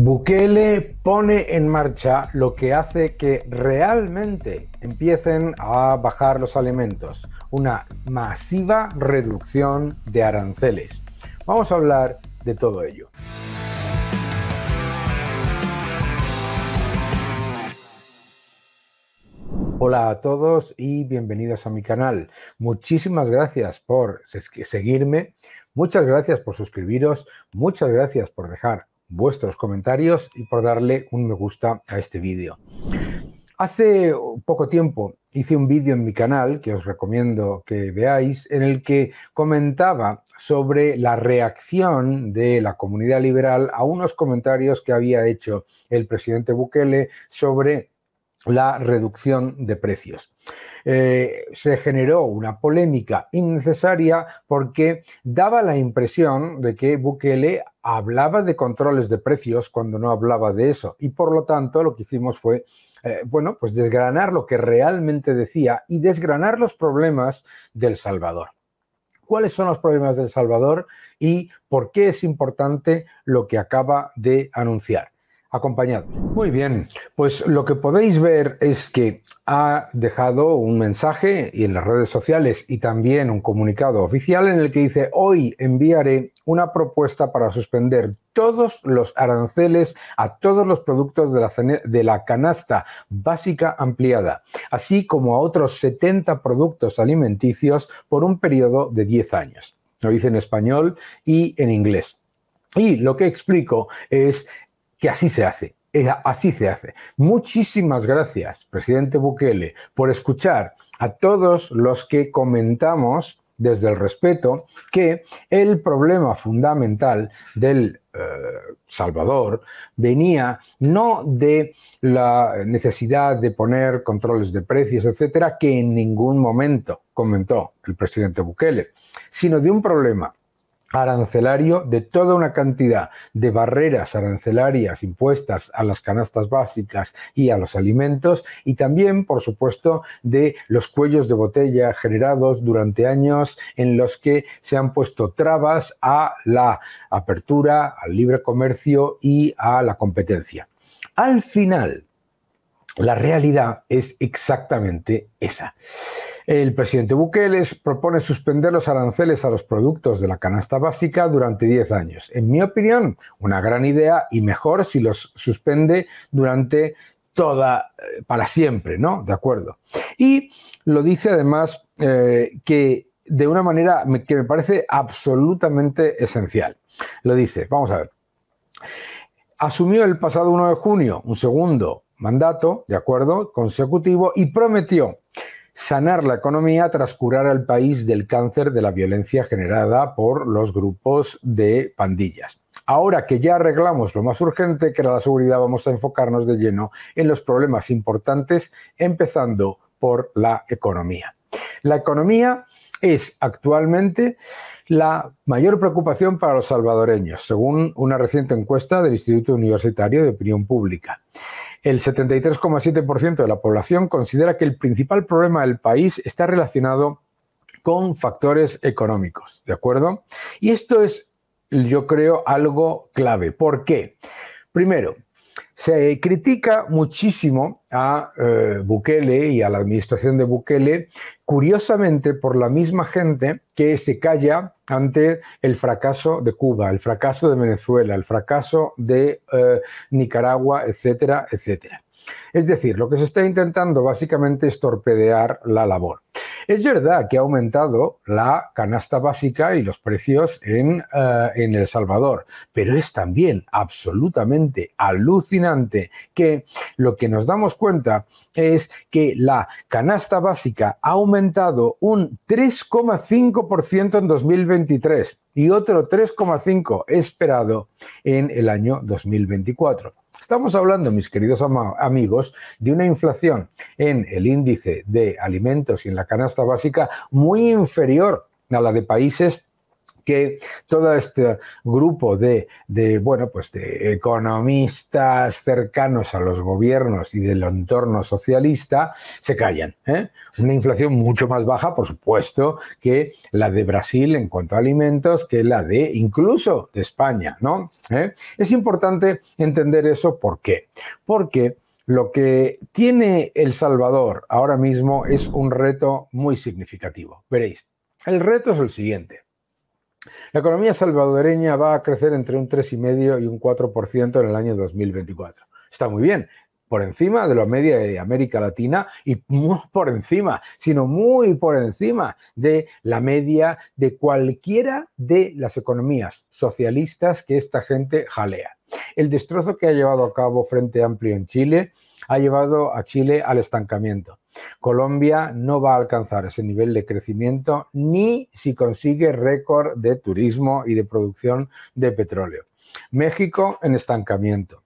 Bukele pone en marcha lo que hace que realmente empiecen a bajar los alimentos, una masiva reducción de aranceles. Vamos a hablar de todo ello. Hola a todos y bienvenidos a mi canal. Muchísimas gracias por seguirme, muchas gracias por suscribiros, muchas gracias por dejar vuestros comentarios y por darle un me gusta a este vídeo. Hace poco tiempo hice un vídeo en mi canal que os recomiendo que veáis, en el que comentaba sobre la reacción de la comunidad liberal a unos comentarios que había hecho el presidente Bukele sobre la reducción de precios. Se generó una polémica innecesaria porque daba la impresión de que Bukele hablaba de controles de precios cuando no hablaba de eso, y por lo tanto lo que hicimos fue pues desgranar lo que realmente decía y desgranar los problemas de El Salvador. ¿Cuáles son los problemas de El Salvador y por qué es importante lo que acaba de anunciar? Acompañadme. Muy bien, pues lo que podéis ver es que ha dejado un mensaje y en las redes sociales y también un comunicado oficial en el que dice: hoy enviaré una propuesta para suspender todos los aranceles a todos los productos de la canasta básica ampliada, así como a otros 70 productos alimenticios por un periodo de 10 años. Lo dice en español y en inglés. Y lo que explico es que así se hace, así se hace. Muchísimas gracias, presidente Bukele, por escuchar a todos los que comentamos desde el respeto que el problema fundamental del Salvador venía no de la necesidad de poner controles de precios, etcétera, que en ningún momento comentó el presidente Bukele, sino de un problema arancelario de toda una cantidad de barreras arancelarias impuestas a las canastas básicas y a los alimentos, y también, por supuesto, de los cuellos de botella generados durante años en los que se han puesto trabas a la apertura, al libre comercio y a la competencia. Al final, la realidad es exactamente esa. El presidente Bukele propone suspender los aranceles a los productos de la canasta básica durante 10 años. En mi opinión, una gran idea, y mejor si los suspende durante para siempre, ¿no? De acuerdo. Y lo dice además que de una manera que me parece absolutamente esencial. Lo dice, vamos a ver. Asumió el pasado 1 de junio un segundo mandato, de acuerdo, consecutivo, y prometió sanar la economía tras curar al país del cáncer de la violencia generada por los grupos de pandillas. Ahora que ya arreglamos lo más urgente, que era la seguridad, vamos a enfocarnos de lleno en los problemas importantes, empezando por la economía. La economía es actualmente la mayor preocupación para los salvadoreños, según una reciente encuesta del Instituto Universitario de Opinión Pública. El 73,7% de la población considera que el principal problema del país está relacionado con factores económicos, ¿de acuerdo? Y esto es, yo creo, algo clave. ¿Por qué? Primero, se critica muchísimo a Bukele y a la administración de Bukele, curiosamente por la misma gente que se calla ante el fracaso de Cuba, el fracaso de Venezuela, el fracaso de Nicaragua, etcétera, etcétera. Es decir, lo que se está intentando básicamente es torpedear la labor. Es verdad que ha aumentado la canasta básica y los precios en El Salvador, pero es también absolutamente alucinante que lo que nos damos cuenta es que la canasta básica ha aumentado un 3,5% en 2023 y otro 3,5% esperado en el año 2024. Estamos hablando, mis queridos amigos, de una inflación en el índice de alimentos y en la canasta básica muy inferior a la de países que todo este grupo de economistas cercanos a los gobiernos y del entorno socialista se callan, ¿eh? Una inflación mucho más baja, por supuesto, que la de Brasil en cuanto a alimentos, que la de incluso de España, ¿no? Es importante entender eso. ¿Por qué? Porque lo que tiene El Salvador ahora mismo es un reto muy significativo. Veréis, el reto es el siguiente. La economía salvadoreña va a crecer entre un 3,5 y un 4% en el año 2024. Está muy bien, por encima de la media de América Latina y no por encima, sino muy por encima de la media de cualquiera de las economías socialistas que esta gente jalea. El destrozo que ha llevado a cabo Frente Amplio en Chile ha llevado a Chile al estancamiento. Colombia no va a alcanzar ese nivel de crecimiento ni si consigue récord de turismo y de producción de petróleo. México en estancamiento.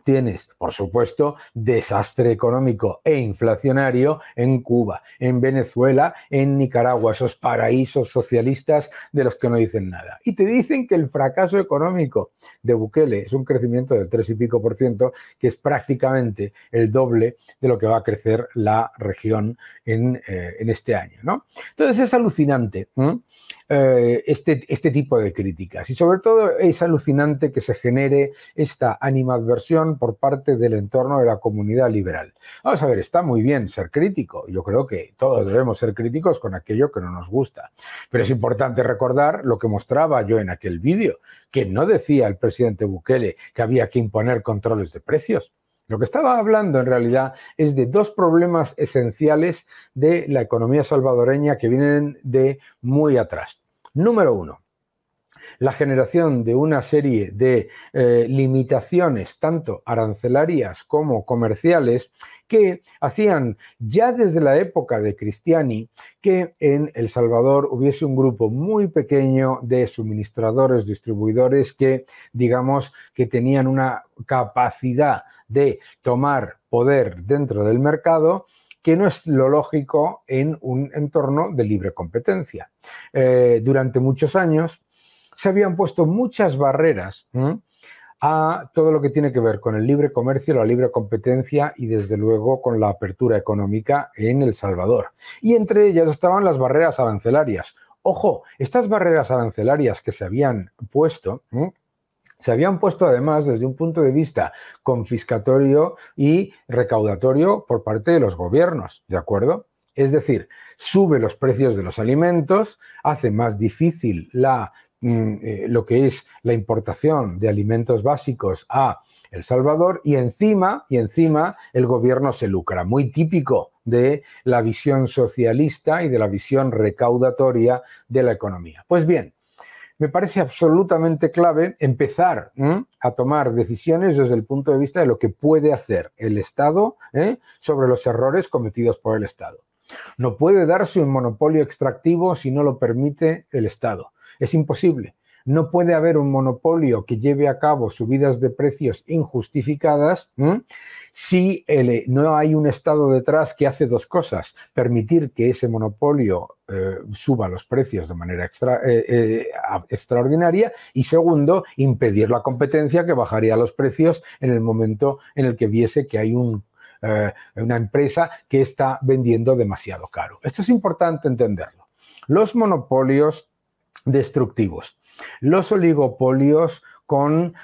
Tienes, por supuesto, desastre económico e inflacionario en Cuba, en Venezuela, en Nicaragua, esos paraísos socialistas de los que no dicen nada. Y te dicen que el fracaso económico de Bukele es un crecimiento del 3 y pico por ciento, que es prácticamente el doble de lo que va a crecer la región en este año, ¿no? Entonces es alucinante este tipo de críticas y sobre todo es alucinante que se genere esta animadversión por parte del entorno de la comunidad liberal. Vamos a ver, está muy bien ser crítico, yo creo que todos debemos ser críticos con aquello que no nos gusta, pero es importante recordar lo que mostraba yo en aquel vídeo, que no decía el presidente Bukele que había que imponer controles de precios. Lo que estaba hablando en realidad es de dos problemas esenciales de la economía salvadoreña que vienen de muy atrás. Número uno, la generación de una serie de limitaciones tanto arancelarias como comerciales que hacían ya desde la época de Cristiani que en El Salvador hubiese un grupo muy pequeño de suministradores, distribuidores que, digamos, que tenían una capacidad de tomar poder dentro del mercado que no es lo lógico en un entorno de libre competencia. Durante muchos años se habían puesto muchas barreras a todo lo que tiene que ver con el libre comercio, la libre competencia y desde luego con la apertura económica en El Salvador. Y entre ellas estaban las barreras arancelarias. Ojo, estas barreras arancelarias que se habían puesto además desde un punto de vista confiscatorio y recaudatorio por parte de los gobiernos, ¿de acuerdo? Es decir, sube los precios de los alimentos, hace más difícil lo que es la importación de alimentos básicos a El Salvador y encima el gobierno se lucra, muy típico de la visión socialista y de la visión recaudatoria de la economía. Pues bien, me parece absolutamente clave empezar a tomar decisiones desde el punto de vista de lo que puede hacer el Estado sobre los errores cometidos por el Estado. No puede darse un monopolio extractivo si no lo permite el Estado. Es imposible. No puede haber un monopolio que lleve a cabo subidas de precios injustificadas si no hay un Estado detrás que hace dos cosas. Permitir que ese monopolio suba los precios de manera extraordinaria y segundo, impedir la competencia que bajaría los precios en el momento en el que viese que hay una empresa que está vendiendo demasiado caro. Esto es importante entenderlo. Los monopolios destructivos, los oligopolios con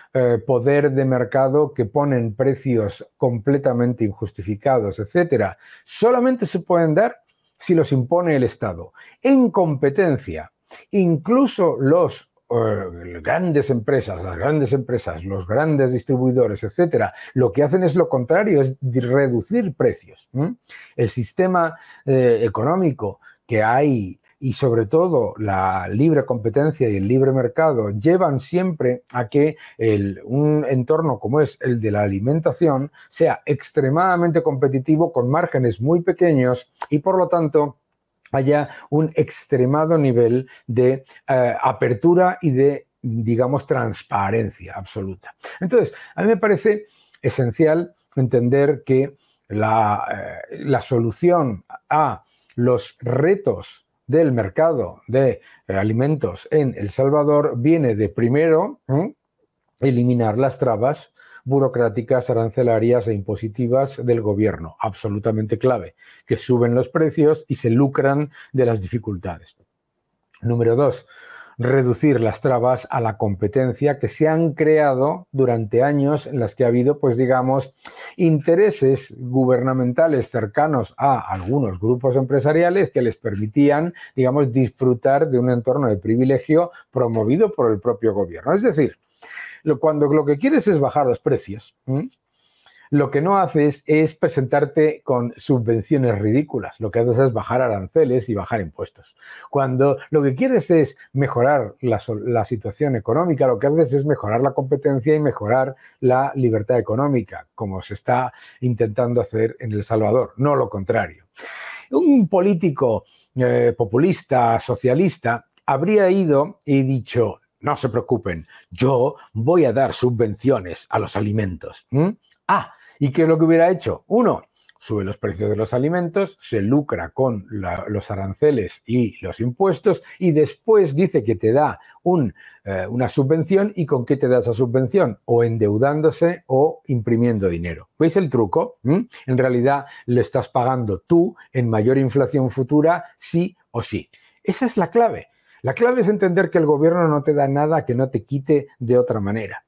poder de mercado que ponen precios completamente injustificados, etcétera, solamente se pueden dar si los impone el Estado. En competencia, incluso las grandes empresas, los grandes distribuidores, etcétera, lo que hacen es lo contrario, es reducir precios. El sistema económico que hay y sobre todo la libre competencia y el libre mercado llevan siempre a que un entorno como es el de la alimentación sea extremadamente competitivo con márgenes muy pequeños y por lo tanto haya un extremado nivel de apertura y de, digamos, transparencia absoluta. Entonces, a mí me parece esencial entender que la solución a los retos del mercado de alimentos en El Salvador viene de primero eliminar las trabas burocráticas, arancelarias e impositivas del gobierno, absolutamente clave, que suben los precios y se lucran de las dificultades. Número 2, reducir las trabas a la competencia que se han creado durante años en las que ha habido, pues digamos, intereses gubernamentales cercanos a algunos grupos empresariales que les permitían, digamos, disfrutar de un entorno de privilegio promovido por el propio gobierno. Es decir, cuando lo que quieres es bajar los precios, lo que no haces es presentarte con subvenciones ridículas. Lo que haces es bajar aranceles y bajar impuestos. Cuando lo que quieres es mejorar la situación económica, lo que haces es mejorar la competencia y mejorar la libertad económica, como se está intentando hacer en El Salvador, no lo contrario. Un político populista, socialista, habría ido y dicho: no se preocupen, yo voy a dar subvenciones a los alimentos. ¿Y qué es lo que hubiera hecho? Uno, sube los precios de los alimentos, se lucra con los aranceles y los impuestos y después dice que te da una subvención. ¿Y con qué te da esa subvención? O endeudándose o imprimiendo dinero. ¿Veis el truco? En realidad lo estás pagando tú en mayor inflación futura, sí o sí. Esa es la clave. La clave es entender que el gobierno no te da nada que no te quite de otra manera.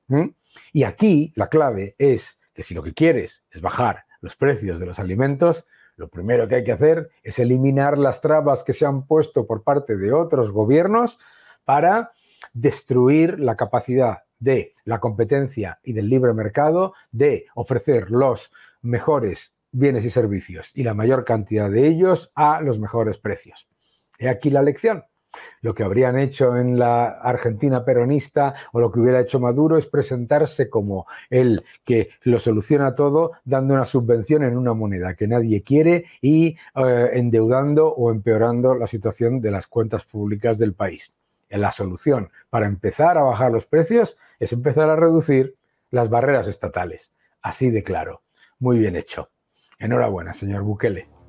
Y aquí la clave es que si lo que quieres es bajar los precios de los alimentos, lo primero que hay que hacer es eliminar las trabas que se han puesto por parte de otros gobiernos para destruir la capacidad de la competencia y del libre mercado de ofrecer los mejores bienes y servicios y la mayor cantidad de ellos a los mejores precios. He aquí la lección. Lo que habrían hecho en la Argentina peronista o lo que hubiera hecho Maduro es presentarse como el que lo soluciona todo dando una subvención en una moneda que nadie quiere y endeudando o empeorando la situación de las cuentas públicas del país. La solución para empezar a bajar los precios es empezar a reducir las barreras estatales. Así de claro. Muy bien hecho. Enhorabuena, señor Bukele.